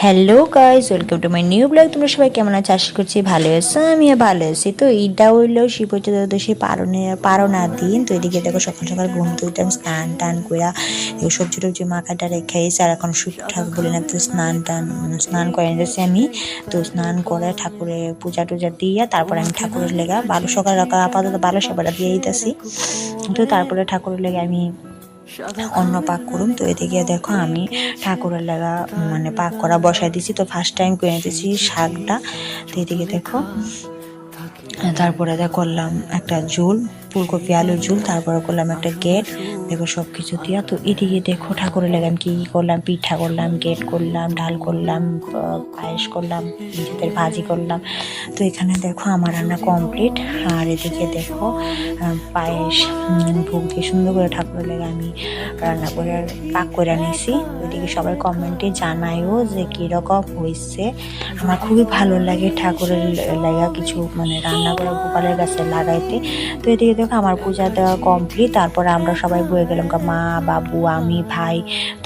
Hello guys, welcome to my new blog. তোমরা সবাই কেমন আছো? আশা করছি ভালো আছো, আমিও ভালো আছি। তো এইটা হইলো শিব চতুর্দশী পারণার দিন। তো এদিকে দেখো সকাল সকাল ঘুম থেকে উঠলাম, স্নান টান কইরা সবজি টবজি মাখাটা রেখে এসে আর এখন শুভ ঠাকুর বলে না, তো স্নান করে নিতেছি আমি। তো স্নান করে ঠাকুরের পূজা টুজা দিয়ে তারপর আমি ঠাকুরের লেগা ভালো সকাল রাখা আপাতত ভালো সেবাটা দিয়ে দিতেছি। তো তারপরে ঠাকুরের লেগে আমি অন্ন পাক করুম। তো এদিকে দেখো আমি ঠাকুরের লাগা মানে পাক করা বসাই দিছি। তো ফার্স্ট টাইম করে নিতেছি শাকটা। তো এদিকে দেখো তারপরে করলাম একটা ঝোল, ফুলকপি আলুর ঝোল, তারপরে করলাম একটা গেট। দেখো সব কিছু দিয়া। তো এদিকে দেখো ঠাকুরের লাগে আমি কি করলাম, পিঠা করলাম, গেট করলাম, ডাল করলাম, পায়েস করলাম, নিজেদের ভাজি করলাম। তো এখানে দেখো আমার রান্না কমপ্লিট। আর এদিকে দেখো পায়েস ভোগ দিয়ে সুন্দর করে ঠাকুরের লাগে আমি রান্না করে পাক করে নিয়েছি। ওইদিকে সবাই কমেন্টে জানায়ও যে কীরকম হয়েছে। আমার খুবই ভালো লাগে ঠাকুরের লাগা কিছু মানে রান্না করে গোপালের কাছে লাগাইতে। তো এদিকে দেখো আমার পূজা দেওয়া কমপ্লিট। তারপরে আমরা সবাই বয়ে গেলাম, মা, বাবু, আমি, ভাই। তো